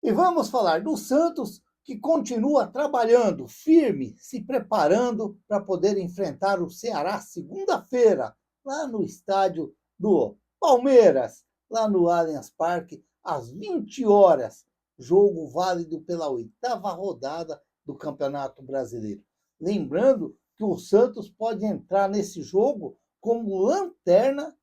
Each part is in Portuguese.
E vamos falar do Santos, que continua trabalhando firme, se preparando para poder enfrentar o Ceará segunda-feira, lá no estádio do Palmeiras, lá no Allianz Parque, às 20 horas. Jogo válido pela oitava rodada do Campeonato Brasileiro. Lembrando que o Santos pode entrar nesse jogo como lanterna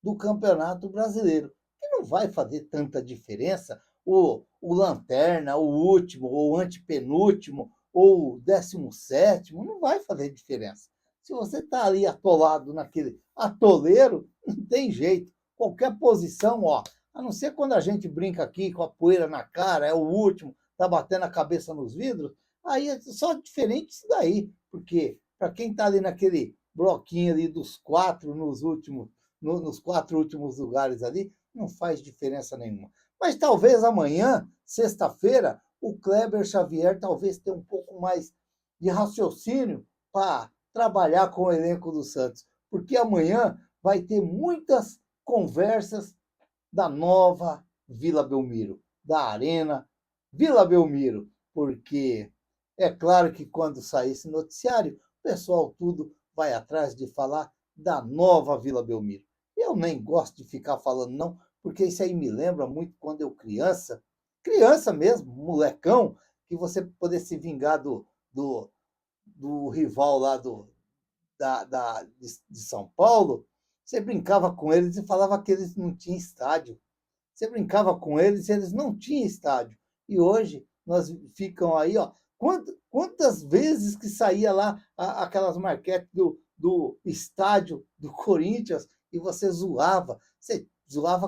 do Campeonato Brasileiro, que não vai fazer tanta diferença o lanterna, o último, ou o antepenúltimo, ou o 17º, não vai fazer diferença. Se você está ali atolado naquele atoleiro, não tem jeito. Qualquer posição, ó, a não ser quando a gente brinca aqui com a poeira na cara, é o último, tá batendo a cabeça nos vidros, aí é só diferente isso daí, porque para quem está ali naquele bloquinho ali dos quatro nos últimos nos quatro últimos lugares ali, não faz diferença nenhuma. Mas talvez amanhã, sexta-feira, o Kleber Xavier talvez tenha um pouco mais de raciocínio para trabalhar com o elenco do Santos, porque amanhã vai ter muitas conversas da nova Vila Belmiro, da Arena Vila Belmiro, porque é claro que quando sair esse noticiário, o pessoal tudo vai atrás de falar da nova Vila Belmiro. Eu nem gosto de ficar falando, não, porque isso aí me lembra muito quando eu criança mesmo, molecão, que você poder se vingar do rival lá de São Paulo, você brincava com eles e falava que eles não tinham estádio. Você brincava com eles e eles não tinham estádio. E hoje nós ficam aí, ó. Quantas vezes que saía lá aquelas marquetes do estádio do Corinthians e você zoava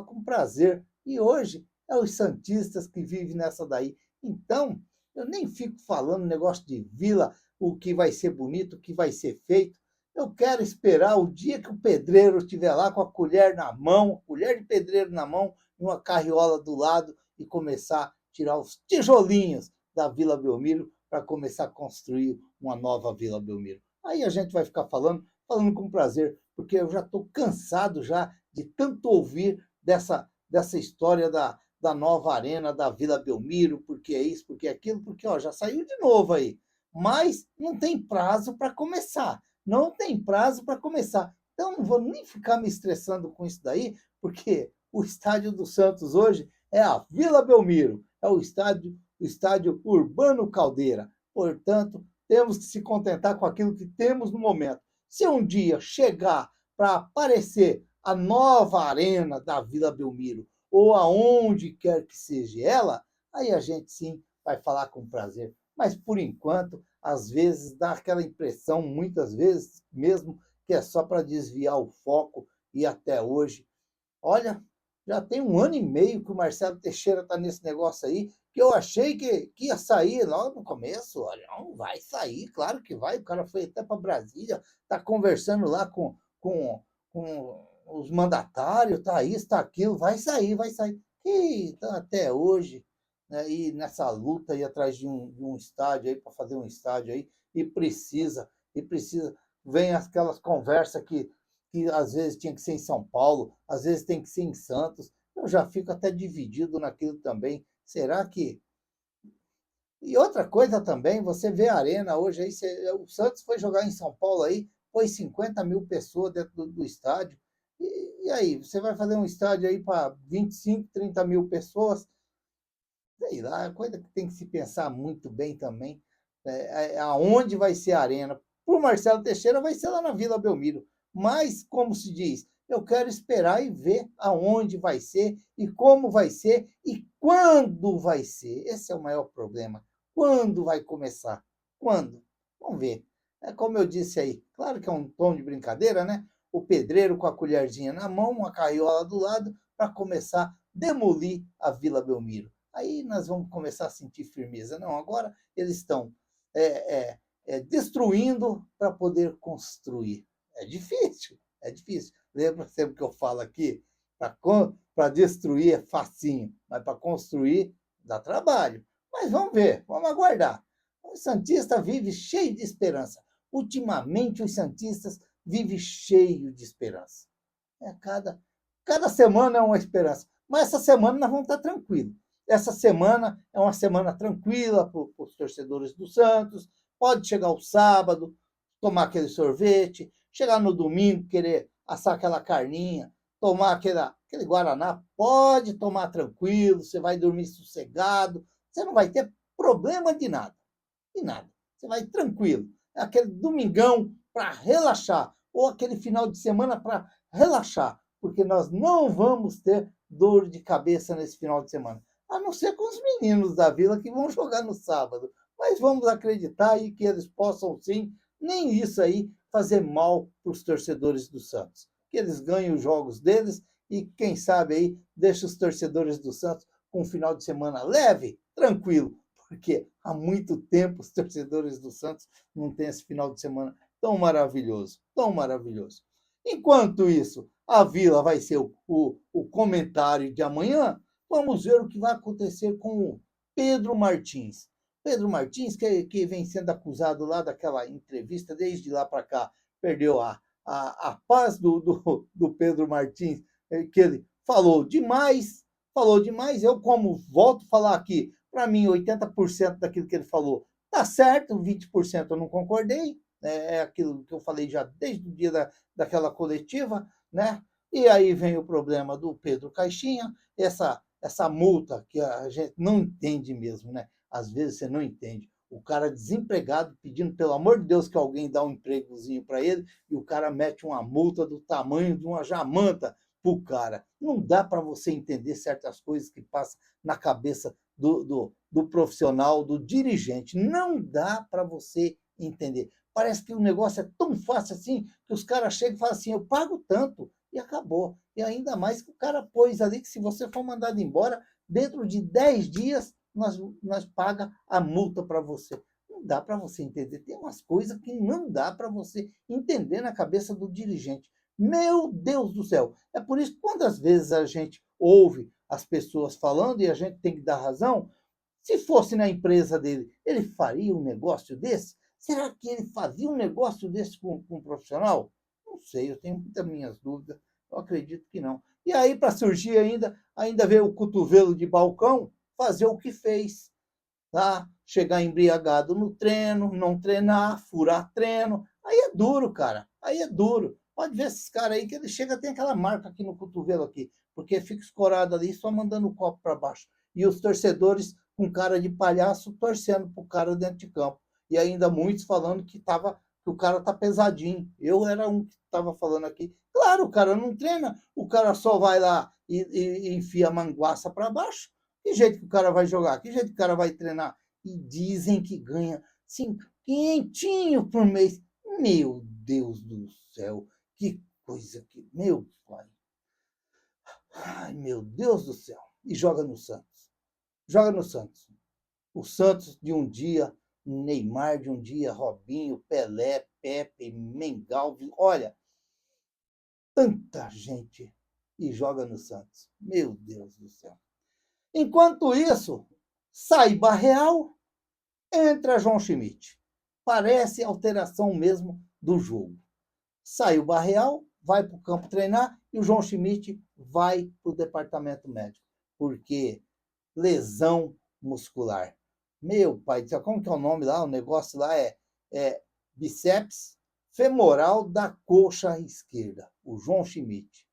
com prazer. E hoje é os santistas que vivem nessa daí. Então, eu nem fico falando negócio de vila, o que vai ser bonito, o que vai ser feito. Eu quero esperar o dia que o pedreiro estiver lá com a colher na mão, colher de pedreiro na mão, e uma carriola do lado e começar a tirar os tijolinhos da Vila Belmiro para começar a construir uma nova Vila Belmiro. Aí a gente vai ficar falando com prazer, porque eu já estou cansado já de tanto ouvir dessa história da nova arena da Vila Belmiro, porque é isso, porque é aquilo, porque ó, já saiu de novo aí. Mas não tem prazo para começar. Não tem prazo para começar. Então não vou nem ficar me estressando com isso daí, porque o estádio do Santos hoje é a Vila Belmiro, é o estádio Urbano Caldeira. Portanto, temos que se contentar com aquilo que temos no momento. Se um dia chegar para aparecer a nova arena da Vila Belmiro, ou aonde quer que seja ela, aí a gente sim vai falar com prazer. Mas por enquanto, às vezes dá aquela impressão, muitas vezes mesmo, que é só para desviar o foco e até hoje. Olha, já tem 1 ano e meio que o Marcelo Teixeira está nesse negócio aí, que eu achei que ia sair logo no começo. Olha, não vai sair, claro que vai. O cara foi até para Brasília, está conversando lá com os mandatários, tá isso, tá aquilo, vai sair, vai sair. E tá até hoje, né, e nessa luta aí atrás de um estádio aí, para fazer um estádio aí, e precisa, vem aquelas conversas que às vezes tinha que ser em São Paulo, às vezes tem que ser em Santos. Eu já fico até dividido naquilo também. Será que. E outra coisa também, você vê a Arena hoje aí, o Santos foi jogar em São Paulo aí, foi 50 mil pessoas dentro do estádio. E aí, você vai fazer um estádio aí para 25, 30 mil pessoas? Sei lá, é coisa que tem que se pensar muito bem também. Aonde vai ser a arena? Para o Marcelo Teixeira vai ser lá na Vila Belmiro. Mas, como se diz, eu quero esperar e ver aonde vai ser, e como vai ser, e quando vai ser. Esse é o maior problema. Quando vai começar? Quando? Vamos ver. É como eu disse aí, claro que é um tom de brincadeira, né? O pedreiro com a colherzinha na mão, uma carriola do lado, para começar a demolir a Vila Belmiro. Aí nós vamos começar a sentir firmeza. Não, agora eles estão destruindo para poder construir. É difícil, é difícil. Lembra sempre que eu falo aqui? Para destruir é facinho, mas para construir dá trabalho. Mas vamos ver, vamos aguardar. O Santista vive cheio de esperança. Ultimamente, os Santistas vivem cheio de esperança. Cada semana é uma esperança. Mas essa semana nós vamos estar tranquilos. essa semana é uma semana tranquila para os torcedores do Santos. Pode chegar o sábado, tomar aquele sorvete, chegar no domingo, querer assar aquela carninha, tomar aquele guaraná, pode tomar tranquilo, você vai dormir sossegado, você não vai ter problema de nada. Você vai tranquilo. É aquele domingão para relaxar, ou aquele final de semana para relaxar, porque nós não vamos ter dor de cabeça nesse final de semana, a não ser com os meninos da Vila que vão jogar no sábado. Mas vamos acreditar aí que eles possam sim, nem isso aí, fazer mal para os torcedores do Santos. Que eles ganhem os jogos deles e, quem sabe aí, deixa os torcedores do Santos com um final de semana leve, tranquilo, porque há muito tempo os torcedores do Santos não têm esse final de semana tão maravilhoso, tão maravilhoso. Enquanto isso, a Vila vai ser o comentário de amanhã. Vamos ver o que vai acontecer com o Pedro Martins. Pedro Martins, que vem sendo acusado lá daquela entrevista, desde lá para cá, perdeu a paz do Pedro Martins, que ele falou demais. Eu, como volto a falar aqui, para mim, 80% daquilo que ele falou está certo, 20% eu não concordei, é aquilo que eu falei já desde o dia daquela coletiva, né? E aí vem o problema do Pedro Caixinha, essa multa que a gente não entende mesmo, né? Às vezes você não entende. O cara desempregado pedindo, pelo amor de Deus, que alguém dá um empregozinho para ele, e o cara mete uma multa do tamanho de uma jamanta para o cara. Não dá para você entender certas coisas que passam na cabeça do profissional, do dirigente. Não dá para você entender. Parece que o negócio é tão fácil assim que os caras chegam e falam assim: eu pago tanto, e acabou. E ainda mais que o cara pôs ali que se você for mandado embora, dentro de 10 dias, nós paga a multa para você. Não dá para você entender. Tem umas coisas que não dá para você entender na cabeça do dirigente. Meu Deus do céu! É por isso que quantas vezes a gente ouve as pessoas falando e a gente tem que dar razão, se fosse na empresa dele, ele faria um negócio desse? Será que ele fazia um negócio desse com um profissional? Não sei, eu tenho muitas minhas dúvidas. Eu acredito que não. E aí, para surgir ainda veio o cotovelo de balcão fazer o que fez, tá? Chegar embriagado no treino, não treinar, furar treino. Aí é duro, cara. Aí é duro. Pode ver esses caras aí que ele chega, tem aquela marca aqui no cotovelo aqui, porque fica escorado ali, só mandando o copo para baixo. E os torcedores com cara de palhaço torcendo pro cara dentro de campo. E ainda muitos falando que o cara tá pesadinho. Eu era um que estava falando aqui. Claro, o cara não treina, o cara só vai lá e enfia a manguaça para baixo. Que jeito que o cara vai jogar? Que jeito que o cara vai treinar? E dizem que ganha 500 por mês. Meu Deus do céu, que coisa que. Meu pai. Ai, meu Deus do céu. E joga no Santos. Joga no Santos. O Santos de um dia, Neymar de um dia, Robinho, Pelé, Pepe, Mengal. Olha, tanta gente e joga no Santos. Meu Deus do céu. Enquanto isso, sai Barreal, entra João Schmidt. Parece alteração mesmo do jogo. Sai o Barreal, vai para o campo treinar e o João Schmidt vai para o departamento médico. Porque lesão muscular. Meu pai do céu, como que é o nome lá? O negócio lá é bíceps femoral da coxa esquerda, o João Schmidt.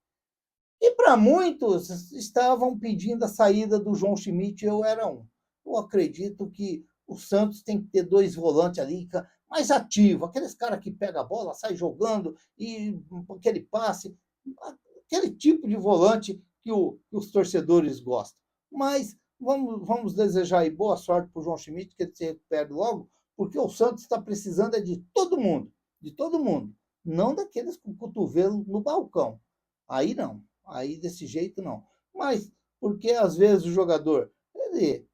E para muitos estavam pedindo a saída do João Schmidt, eu era um. Eu acredito que o Santos tem que ter dois volantes ali mais ativos, aqueles caras que pegam a bola, sai jogando e aquele passe, aquele tipo de volante que os torcedores gostam. Mas vamos desejar aí boa sorte para o João Schmidt, que ele se recupere logo, porque o Santos está precisando de todo mundo, não daqueles com o cotovelo no balcão. Aí não. Aí desse jeito não. Mas porque às vezes o jogador, ele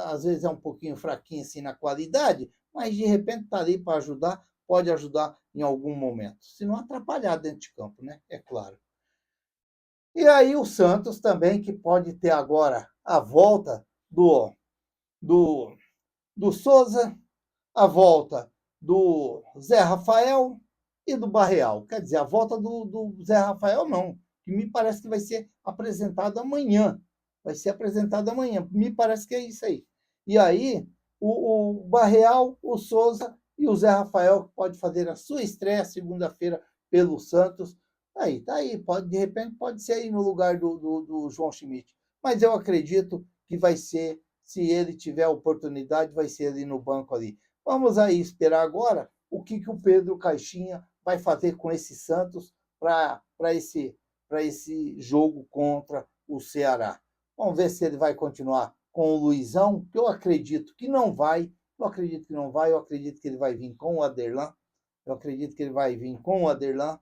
às vezes é um pouquinho fraquinho assim na qualidade, mas de repente está ali para ajudar, pode ajudar em algum momento. Se não atrapalhar dentro de campo, né? É claro. E aí o Santos também, que pode ter agora a volta do, do Souza, a volta do Zé Rafael e do Barreal. Quer dizer, a volta do Zé Rafael não, que me parece que vai ser apresentado amanhã. Vai ser apresentado amanhã. Me parece que é isso aí. E aí, o Barreal, o Souza e o Zé Rafael, que pode fazer a sua estreia segunda-feira pelo Santos. Tá aí. Pode, de repente pode ser aí no lugar do João Schmidt. Mas eu acredito que vai ser, se ele tiver oportunidade, vai ser ali no banco ali. Vamos aí esperar agora o que o Pedro Caixinha vai fazer com esse Santos para esse jogo contra o Ceará. Vamos ver se ele vai continuar com o Luizão, que eu acredito que não vai. Eu acredito que não vai, eu acredito que ele vai vir com o Aderlan. Eu acredito que ele vai vir com o Aderlan.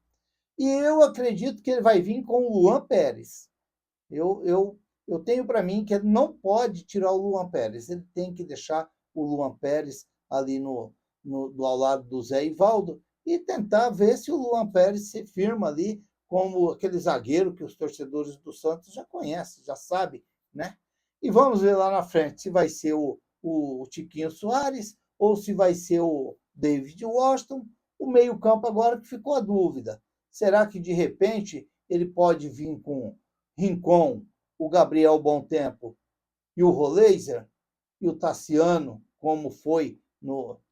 E eu acredito que ele vai vir com o Luan Pérez. Eu tenho para mim que ele não pode tirar o Luan Pérez. Ele tem que deixar o Luan Pérez ali ao lado do Zé Ivaldo e tentar ver se o Luan Pérez se firma ali como aquele zagueiro que os torcedores do Santos já conhecem, já sabem, né? E vamos ver lá na frente se vai ser o Tiquinho Soares ou se vai ser o David Washington. O meio-campo agora que ficou a dúvida. Será que de repente ele pode vir com Rincon, o Gabriel Bom Tempo e o Roleiser e o Tassiano, como foi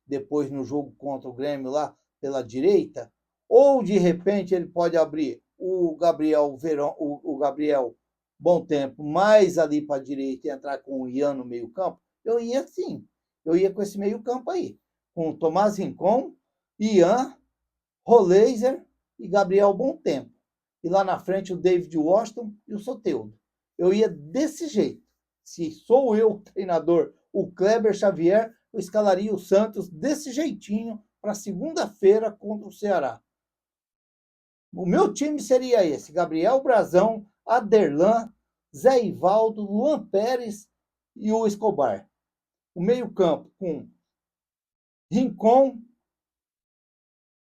depois no jogo contra o Grêmio lá pela direita? Ou de repente ele pode abrir o Gabriel Verão, o Gabriel Bom Tempo mais ali para a direita e entrar com o Ian no meio-campo? Eu ia sim, eu ia com esse meio-campo aí, com o Tomás Rincon, Ian, Roleiser e Gabriel Bom Tempo. E lá na frente o David Washington e o Soteldo. Eu ia desse jeito. Se sou eu o treinador, o Kleber Xavier, eu escalaria o Santos desse jeitinho para segunda-feira contra o Ceará. O meu time seria esse: Gabriel Brazão, Aderlan, Zé Ivaldo, Luan Pérez e o Escobar. O meio-campo com Rincon,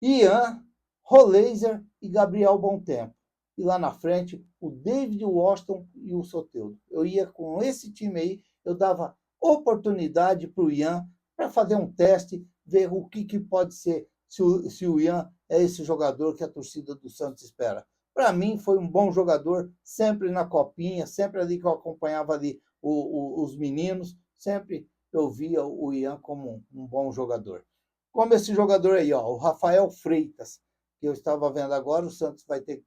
Ian, Roleiser e Gabriel Bom Tempo. E lá na frente, o David Washington e o Soteldo. Eu ia com esse time aí, eu dava oportunidade para o Ian para fazer um teste, ver o que pode ser, se o Ian é esse jogador que a torcida do Santos espera. Para mim, foi um bom jogador, sempre na copinha, sempre ali que eu acompanhava ali os meninos, sempre eu via o Ian como um bom jogador. Como esse jogador aí, ó, o Rafael Freitas, que eu estava vendo agora, o Santos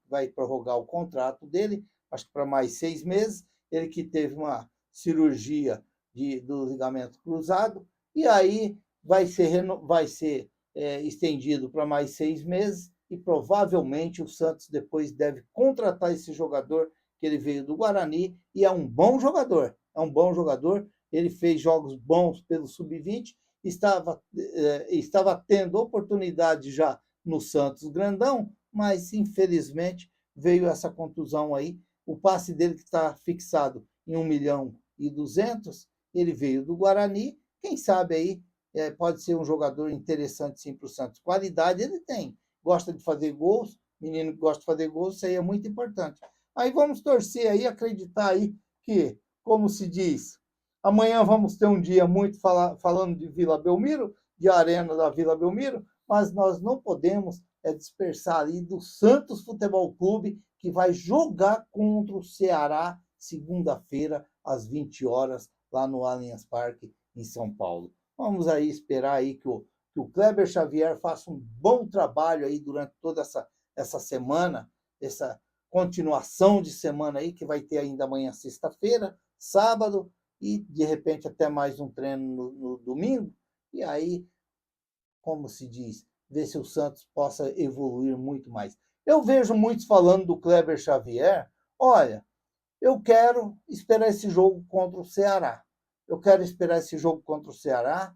vai prorrogar o contrato dele, acho que para mais 6 meses. Ele que teve uma cirurgia do ligamento cruzado, e aí vai ser estendido para mais 6 meses, e provavelmente o Santos depois deve contratar esse jogador, que ele veio do Guarani, e é um bom jogador, ele fez jogos bons pelo Sub-20, estava tendo oportunidade já no Santos grandão, mas infelizmente veio essa contusão aí. O passe dele que está fixado em 1.200.000, ele veio do Guarani. Quem sabe aí pode ser um jogador interessante sim para o Santos. Qualidade ele tem, gosta de fazer gols, menino que gosta de fazer gols, isso aí é muito importante. Aí vamos torcer aí, acreditar aí que, como se diz, amanhã vamos ter um dia muito falando de Vila Belmiro, de Arena da Vila Belmiro, mas nós não podemos dispersar ali do Santos Futebol Clube, que vai jogar contra o Ceará segunda-feira, às 20 horas, lá no Allianz Parque, em São Paulo. Vamos aí esperar aí que o Kleber Xavier faça um bom trabalho aí durante toda essa semana, essa continuação de semana aí, que vai ter ainda amanhã, sexta-feira, sábado, e de repente até mais um treino no domingo, e aí, como se diz, ver se o Santos possa evoluir muito mais. Eu vejo muitos falando do Kleber Xavier. Olha, eu quero esperar esse jogo contra o Ceará. Eu quero esperar esse jogo contra o Ceará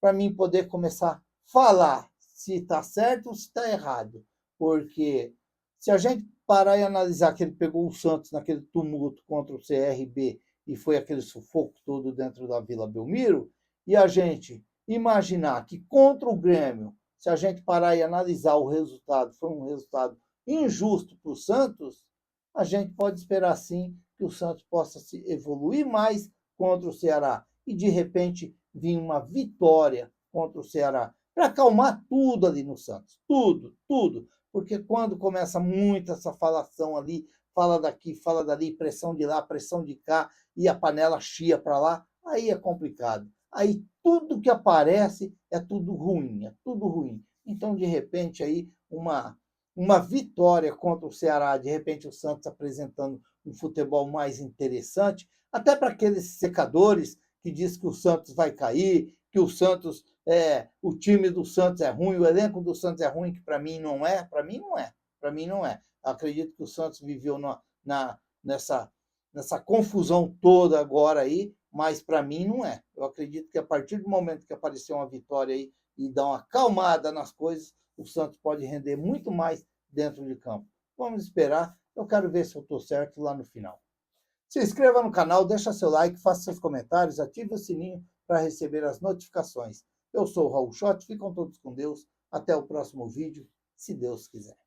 para mim poder começar a falar se está certo ou se está errado. Porque se a gente parar e analisar que ele pegou o Santos naquele tumulto contra o CRB e foi aquele sufoco todo dentro da Vila Belmiro, e a gente imaginar que contra o Grêmio, se a gente parar e analisar o resultado, foi um resultado injusto para o Santos, a gente pode esperar sim que o Santos possa se evoluir mais contra o Ceará e de repente vir uma vitória contra o Ceará para acalmar tudo ali no Santos, tudo, porque quando começa muito essa falação ali, fala daqui, fala dali, pressão de lá, pressão de cá, e a panela chia para lá, aí é complicado. Aí tudo que aparece é tudo ruim, é tudo ruim. Então, de repente, aí uma vitória contra o Ceará, de repente o Santos apresentando um futebol mais interessante, até para aqueles secadores que diz que o Santos vai cair, que o time do Santos é ruim, o elenco do Santos é ruim, que para mim não é, para mim não é. Eu acredito que o Santos viveu nessa confusão toda agora aí, mas para mim não é. Eu acredito que a partir do momento que aparecer uma vitória aí e dar uma acalmada nas coisas, o Santos pode render muito mais dentro de campo. Vamos esperar. Eu quero ver se eu estou certo lá no final. Se inscreva no canal, deixa seu like, faça seus comentários, ative o sininho para receber as notificações. Eu sou o Raul Schott, ficam todos com Deus. Até o próximo vídeo, se Deus quiser.